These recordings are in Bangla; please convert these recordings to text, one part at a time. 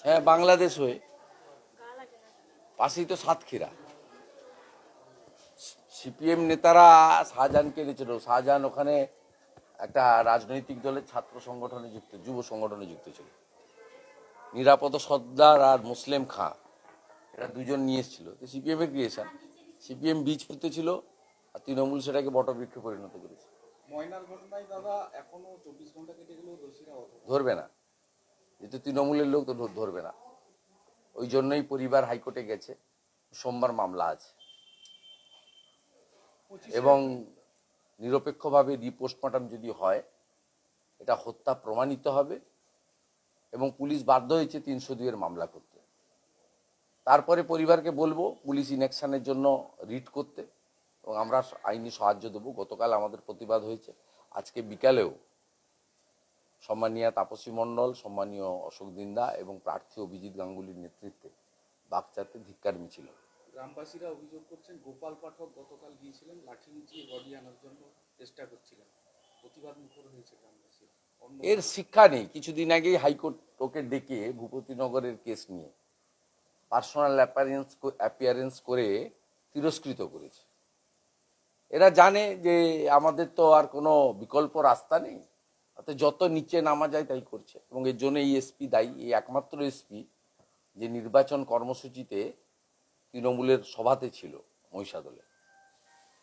হ্যাঁ, বাংলাদেশ হয়ে পাশেই তো সাতক্ষীরা। সিপিএম নেতারা শাহজাহানকে এনেছিল। শাহজাহান ওখানে একটা রাজনৈতিক দলের ছাত্র সংগঠনে যুক্ত, যুব সংগঠনে যুক্ত ছিল। নিরাপদ সর্দার আর মুসলিম খাঁ, এরা দুজন নিয়ে এসেছিল। তো সিপিএম এর ক্রিয়েশন, সিপিএম বীজ পুঁতেছিল আর তৃণমূল সেটাকে বটবৃক্ষে পরিণত করেছে। ময়নার ঘটনায় দাদা এখনো 24 ঘন্টা কেটে গেলেও দোষীরা ধরবে না, যেহেতু তৃণমূলের লোক তো ধরবে না। ওই জন্যই পরিবার হাইকোর্টে গেছে, সোমবার মামলা আছে এবং নিরপেক্ষভাবে রিপোস্টমর্টম যদি হয় এটা হত্যা প্রমাণিত হবে এবং পুলিশ বাধ্য হয়েছে 302 এর মামলা করতে। তারপরে পরিবারকে বলবো পুলিশ ইনঅ্যাকশনের জন্য রিট করতে এবং আমরা আইনি সাহায্য দেবো। গতকাল আমাদের প্রতিবাদ হয়েছে, আজকে বিকালেও সম্মানীয় তাপসী মণ্ডল, সম্মানীয় অশোক দিন্দা এবং প্রার্থী অভিজিৎ গাঙ্গুলির নেতৃত্বে বাগচাতে ধিক্কার মিছিল। গ্রামবাসীরা অভিযোগ করছেন গোপাল পাঠক গতকাল গিয়েছিলেন লাঠি নিয়ে বডি আনার জন্য চেষ্টা করছিলেন, প্রতিবাদ মুখর হয়েছে গ্রামবাসী। এর শিক্ষা নেই। কিছুদিন আগেই হাইকোর্ট ওকে ডেকে ভূপতিনগরের কেস নিয়ে পার্সোনাল অ্যাপিয়ারেন্স করে তিরস্কৃত করেছে। এরা জানে যে আমাদের তো আর কোনো বিকল্প রাস্তা নেই, অর্থাৎ যত নিচে নামা যায় তাই করছে এবং এর জন্য এই এসপি দায়ী। এই একমাত্র এসপি যে নির্বাচন কর্মসূচিতে তৃণমূলের সভাতে ছিল মহিষাদলে।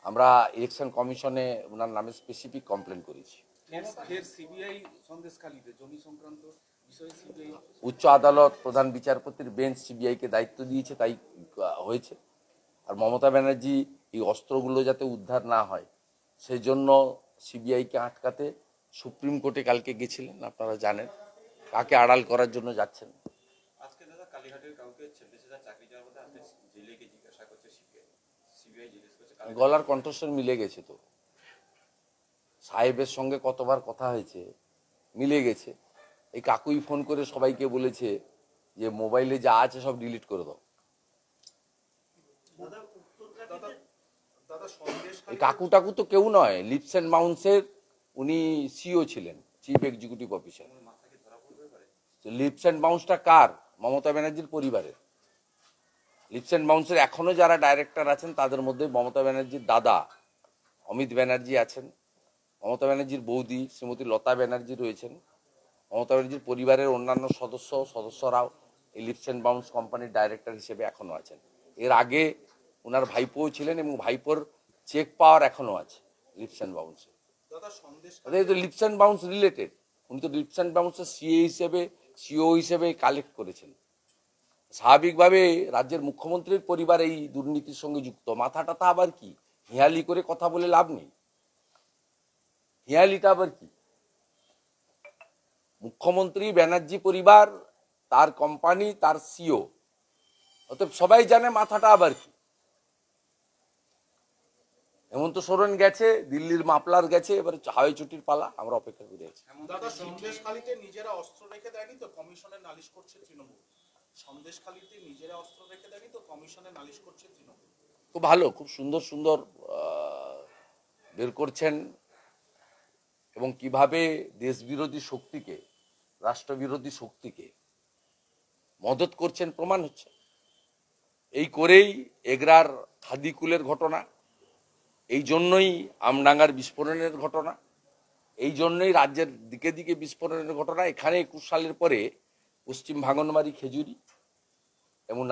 আমরা ইলেকশন কমিশনে ওনার নামে স্পেসিফিক কমপ্লেন করেছি। উচ্চ আদালত প্রধান বিচারপতির বেঞ্চ সিবিআইকে দায়িত্ব দিয়েছে, তাই হয়েছে। আর মমতা ব্যানার্জি এই অস্ত্রগুলো যাতে উদ্ধার না হয় সেই জন্য সিবিআইকে আটকাতে সুপ্রিম কোর্টে কালকে গেছিলেন। আপনারা জানেন কাকে আড়াল করার জন্য যাচ্ছেন। আজকে দাদা কালীঘাটের কাউকে 46,000 চাকরি যাওয়ার মধ্যে আপনি জেলে গিয়ে জিজ্ঞাসা করছে সিবিআই জিজ্ঞেস করছে। গলার কণ্ঠস্বর মিলে গেছে তো, সাহেবের সঙ্গে কতবার কথা হয়েছে, মিলে গেছে। এই কাকুই ফোন করে সবাইকে বলেছে যে মোবাইলে যা আছে সব ডিলিট করে দাও। এই কাকু টাকু তো কেউ নয়, লিপস অ্যান্ড মাউন্টসের উনি সিও ছিলেন, chief executive officer. Leaps and মাউন্টসটা কার? মমতা ব্যানার্জির পরিবারের। লিপস অ্যান্ড মাউন্টসের এখনো যারা ডাইরেক্টর আছেন তাদের মধ্যে মমতা ব্যানার্জির দাদা অমিত ব্যানার্জি আছেন, মমতা ব্যানার্জির বৌদি শ্রীমতী লতা ব্যানার্জি রয়েছেন, মমতা ব্যানার্জির পরিবারের অন্যান্য সদস্যরাও এই লিপস অ্যান্ড মাউন্টস কোম্পানির ডাইরেক্টর হিসেবে এখনো আছেন। এর আগে ওনার ভাইপোও ছিলেন এবং ভাইপোর চেক পাওয়ার এখনো আছে লিপস অ্যান্ড মাউন্টসে। লিপস অ্যান্ড মাউন্টস রিলেটেড, উনি তো লিপস অ্যান্ড মাউন্টসের সিও হিসেবে কালেক্ট করেছেন। স্বাভাবিকভাবে রাজ্যের মুখ্যমন্ত্রীর পরিবার এই দুর্নীতির সঙ্গে যুক্ত। মাথাটা তা আবার কি, হিয়ালি করে কথা বলে লাভ নেই। হিয়ালিটা আবার কি? মুখ্যমন্ত্রী, ব্যানার্জি পরিবার, তার কোম্পানি, তার সিও, অতএব সবাই জানে মাথাটা আবার কি। হেমন্ত সোরেন গেছে, দিল্লির মাপলার গেছে, এবার হাওয়াই ছুটির পালা, আমরা অপেক্ষা করে আছি। দাদা সন্দেশখালীতে নিজেরা অস্ত্র রেখে দেয়নি তো, কমিশনে নালিশ করছে তৃণমূল। সন্দেশখালীতে নিজেরা অস্ত্র রেখে দেয়নি তো, কমিশনে নালিশ করছে তৃণমূল। খুব ভালো, খুব সুন্দর সুন্দর বের করছেন এবং কিভাবে দেশবিরোধী শক্তিকে, রাষ্ট্রবিরোধী শক্তিকে মদত করছেন প্রমাণ হচ্ছে। এই করেই এগরার খাদিকুলের ঘটনা, এই জন্যই আমডাঙ্গার বিস্ফোরণের ঘটনা, এই জন্যই রাজ্যের দিকে দিকে বিস্ফোরণের ঘটনা। এখানে 21 সালের পরে পশ্চিম ভাঙনবাড়ি, খেজুরি এবং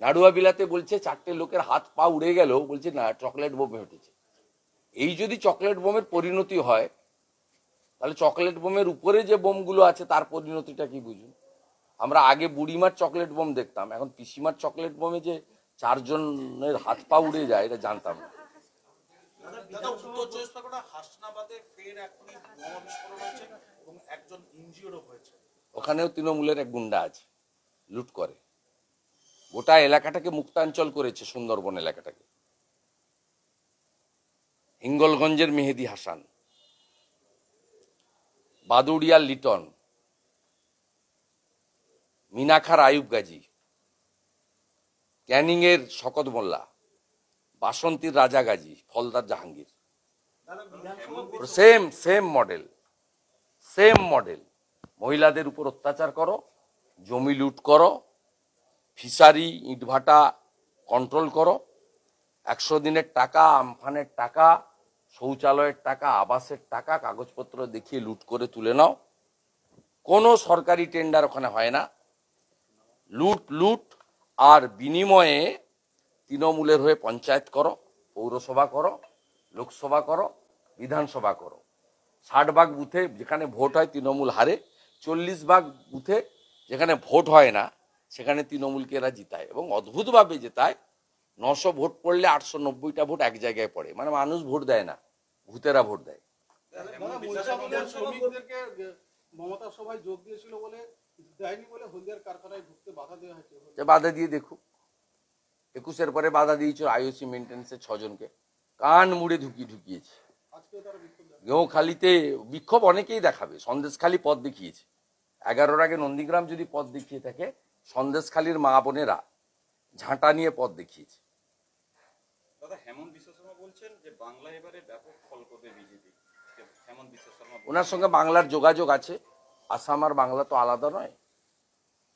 নাড়ুয়া বিলাতে বলছে 4টে লোকের হাত পা উড়ে গেল, বলছে না চকলেট বোমে উঠেছে। এই যদি চকলেট বোমের পরিণতি হয় তাহলে চকলেট বোমের উপরে যে বোমগুলো আছে তার পরিণতিটা কি বুঝুন। আমরা আগে বুড়িমার চকলেট বোম দেখতাম, এখন পিসিমার চকলেট বোমে যে 4 জনের হাত পা উড়ে যায় এটা জানতাম না। ওখানেও তৃণমূলের এক গুন্ডা আছে, লুট করে, গোটা এলাকাটাকে মুক্তাঞ্চল করেছে, সুন্দরবন এলাকাটাকে। হিঙ্গলগঞ্জের মেহেদি হাসান, বাদুড়িয়ার লিটন, মিনাখার আয়ুব গাজী, ক্যানিং এর শকত মোল্লা, বাসন্তীর রাজা গাজী, ফলদার Jahangir, same same model, same model. মহিলাদের উপর অত্যাচার করো, জমি লুট করো, ফিশারি ইটভাটা কন্ট্রোল করো, 100 দিনের টাকা, আমফানের টাকা, শৌচালয়ের টাকা, আবাসের টাকা কাগজপত্র দেখিয়ে লুট করে তুলে নাও। কোনো সরকারি টেন্ডার ওখানে হয় না, লুট লুট। আর বিনিময়ে তৃণমূলের হয়ে পঞ্চায়েত করো, পৌরসভা করো, লোকসভা করো, বিধানসভা করো। 60 ভাগ বুথে যেখানে ভোট হয় তৃণমূল হারে, 40 ভাগ বুথে যেখানে ভোট হয় না সেখানে তৃণমূলকে এরা জিতায়, এবং অদ্ভুতভাবে জেতায়। 900 ভোট পড়লে 890টা ভোট এক জায়গায় পড়ে, মানে মানুষ ভোট দেয় না, ভূতেরা ভোট দেয়। শ্রমিকদেরকে মমতা সভায় যোগ দিয়েছিল বলে দেয়নি বলে হলদিয়ার কারখানায় ঢুকতে বাধা দেওয়া হয়েছে। বাধা দিয়ে দেখুক, 21-এর পরে বাধা দিয়েছিল আইওসি মেনটেন্সের 6 জনকে, কান মুড়ে ঢুকিয়েছে। গেঁওখালিতে বিক্ষোভ অনেকেই দেখাবে, সন্দেশখালী পথ দেখিয়েছে। 11-র আগে নন্দীগ্রাম যদি পথ দেখিয়ে থাকে, সন্দেশখালীর মা বোনেরা ঝাঁটা নিয়ে পথ দেখিয়েছে। দাদা, হেমন্ত বিশ্ব শর্মা বলছেন যে বাংলা এবারে ব্যাপক ফল করবে বিজেপি। হেমন্ত বিশ্ব শর্মা ওনার সঙ্গে বাংলার যোগাযোগ আছে, আসাম আর বাংলা তো আলাদা নয়,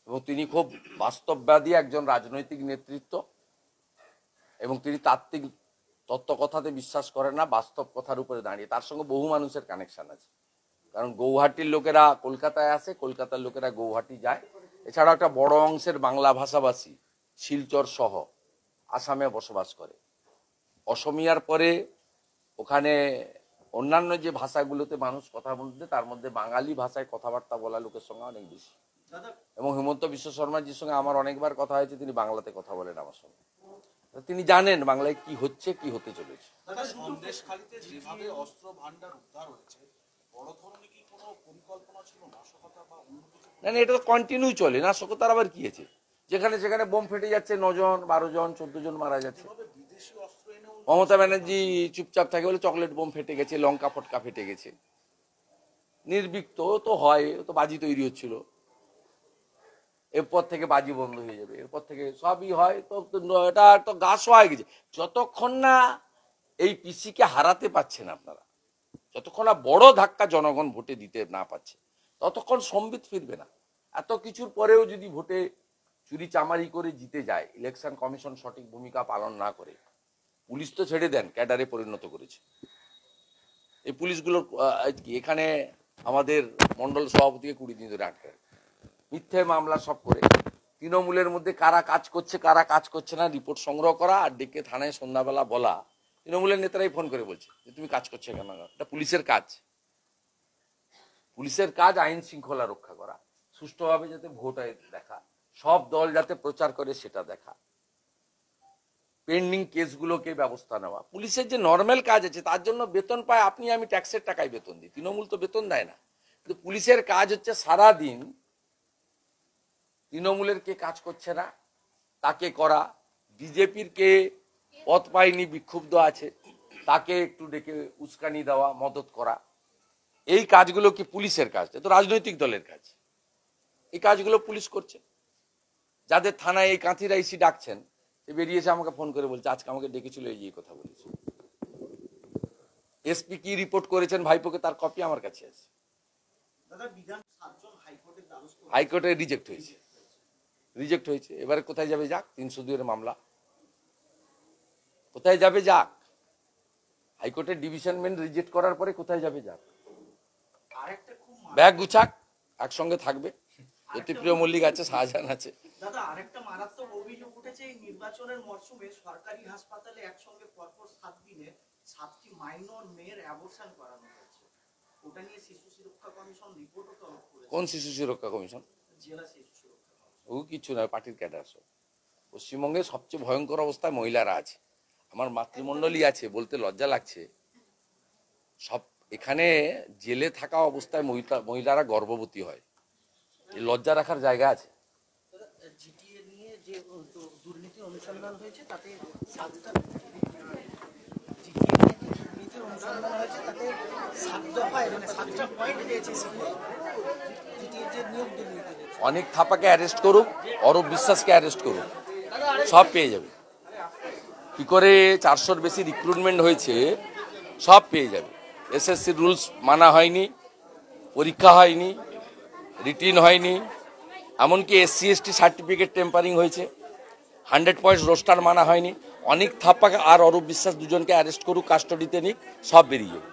এবং তিনি খুব বাস্তববাদী একজন রাজনৈতিক নেতৃত্ব, এবং তিনি তাত্ত্বিক তত্ত্বকথাতে বিশ্বাস করেন না, বাস্তব কথার উপরে দাঁড়িয়ে। তার সঙ্গে বহু মানুষের কানেকশন আছে, কারণ গৌহাটির লোকেরা কলকাতায় আসে, কলকাতার লোকেরা গৌহাটি যায়। এছাড়া একটা বড় অংশের বাংলা ভাষাভাষী শিলচর সহ আসামে বসবাস করে। অসমিয়ার পরে ওখানে অন্যান্য যে ভাষাগুলোতে মানুষ কথা বলতে, তার মধ্যে বাঙালি ভাষায় কথাবার্তা বলা লোকের সঙ্গে অনেক বেশি। এবং হেমন্ত বিশ্ব শর্মাজির সঙ্গে আমার অনেকবার কথা হয়েছে, তিনি বাংলাতে কথা বলেন আমার সঙ্গে। তিনি জানেন বাংলায় কি হচ্ছে, কি হতে চলেছে। সন্দেশখালীতে যেভাবে অস্ত্র ভান্ডার উদ্ধার হয়েছে, বড় ধরনের কি কোনো পরিকল্পনা ছিল, নাশকতা বা অন্য কিছু? না, এটা তো কন্টিনিউ চলে। নাশকতার আবার কি আছে? যেখানে সেখানে বোম ফেটে যাচ্ছে, 9 জন 12 জন 14 জন মারা যাচ্ছে। বিদেশি অস্ত্র এনেও মমতা ব্যানার্জি চুপচাপ থাকে বলে চকলেট বোম ফেটে গেছে, লঙ্কা ফটকা ফেটে গেছে। নির্বিক্ত তো হয়, তো বাজি তৈরি হচ্ছিল, এরপর থেকে বাজি বন্ধ হয়ে যাবে, এরপর থেকে সবই হয়। তো এটা তো গাছ হয়ে গেছে। যতক্ষণ না এই পিসিকে হারাতে পারছেন আপনারা, যতক্ষণ না বড় ধাক্কা জনগণ ভোটে দিতে না পারছে, ততক্ষণ সম্বিত ফিরবে না। এত কিছুর পরেও যদি ভোটে চুরি চামারি করে জিতে যায়, ইলেকশন কমিশন সঠিক ভূমিকা পালন না করে, পুলিশ তো ছেড়ে দেন, ক্যাডারে পরিণত করেছে। এই পুলিশগুলোর এখানে আমাদের মন্ডল সভাপতিকে 20 দিন ধরে আটকে মিথ্যে মামলা সব করে। তৃণমূলের মধ্যে কারা কাজ করছে কারা কাজ করছে না রিপোর্ট সংগ্রহ করা, আর ডেকে থানায় সন্ধ্যাবেলা বলা। তৃণমূলের নেতারাই ফোন করে বলছে যে তুমি কাজ করছো কেন? এটা পুলিশের কাজ। পুলিশের কাজ আইন শৃঙ্খলা রক্ষা করা, সুষ্ঠুভাবে যাতে ভোট হয় দেখা, সব দল যাতে প্রচার করে সেটা দেখা, পেন্ডিং কেসগুলোকে ব্যবস্থা নেওয়া। পুলিশের যে নর্মাল কাজ আছে তার জন্য বেতন পায়, আপনি আমি ট্যাক্সের টাকায় বেতন দিই, তৃণমূল তো বেতন দেয় না। কিন্তু পুলিশের কাজ হচ্ছে সারাদিন তৃণমূলের কে কাজ করছে না তাকে করা, বিজেপির কে পথ পায়নি বিক্ষুব্ধ আছে তাকে একটু ডেকে উস্কানি দেওয়া, মদত করা। এই কাজগুলো কি পুলিশের কাজ? এটা তো রাজনৈতিক দলের কাজ। এই কাজগুলো পুলিশ করছে। যাদের থানায় এই কাঁথিরা এসি ডাকছেন, সে বেরিয়েছে আমাকে ফোন করে বলছে আজকে আমাকে ডেকেছিল, এই যে কথা বলেছে। এসপি কি রিপোর্ট করেছেন ভাইপোকে, তার কপি আমার কাছে আছে। হাইকোর্টে রিজেক্ট হয়েছে। এবারে কোথায় যাবে যাক, 302 এর মামলা কোথায় যাবে যাক। হাইকোর্টের ডিভিশন বেঞ্চ রিজেক্ট করার পরে কোথায় যাবে যাক, ব্যাগ গুছাক, একসঙ্গে থাকবে। জ্যোতিপ্রিয় মল্লিক আছে, শাহজাহান আছে। দাদা, আরেকটা মারাত্মক অভিযোগ উঠেছে, এই নির্বাচনের মরশুমে সরকারি হাসপাতালে একসঙ্গে পরপর 7 দিনে 7টি মাইনর মেয়ের অ্যাবর্শন করানো হয়েছে। ওটা নিয়ে শিশু সুরক্ষা কমিশন রিপোর্টও তলব করেছে। কোন শিশু সুরক্ষা কমিশন? জেলা শিশু সুরক্ষা কমিশন। ও কিছু নয়, পার্টির ক্যাডার সব। পশ্চিমবঙ্গে সবচেয়ে ভয়ঙ্কর অবস্থায় মহিলারা আছে। আমার মাতৃমণ্ডলী আছে, বলতে লজ্জা লাগছে। সব এখানে জেলে থাকা অবস্থায় মহিলারা গর্ভবতী হয়, লজ্জা রাখার জায়গা আছে। জিটিএ নিয়ে যে দুর্নীতি অনুসন্ধান হয়েছে তাতে 7টা পয়েন্ট দিয়েছে। জিটিএ যে নিয়োগ দুর্নীতি, অনেক থাপাকে অ্যারেস্ট করুক, অরূপ বিশ্বাসকে অ্যারেস্ট করুক, সব পেয়ে যাবে। কি করে 400-র বেশি রিক্রুটমেন্ট হয়েছে সব পেয়ে যাবে। এসএসসি রুলস মানা হয়নি, পরীক্ষা হয়নি, রিটিন হয়নি, এমনকি SC ST সার্টিফিকেট টেম্পারিং হয়েছে, 100 পয়েন্টস রোস্টার মানা হয়নি। অনেক থাপ্পা আর অরূপ বিশ্বাস দুজনকে অ্যারেস্ট করুক, কাস্টডিতে নিক, সব বেরিয়ে যাবে।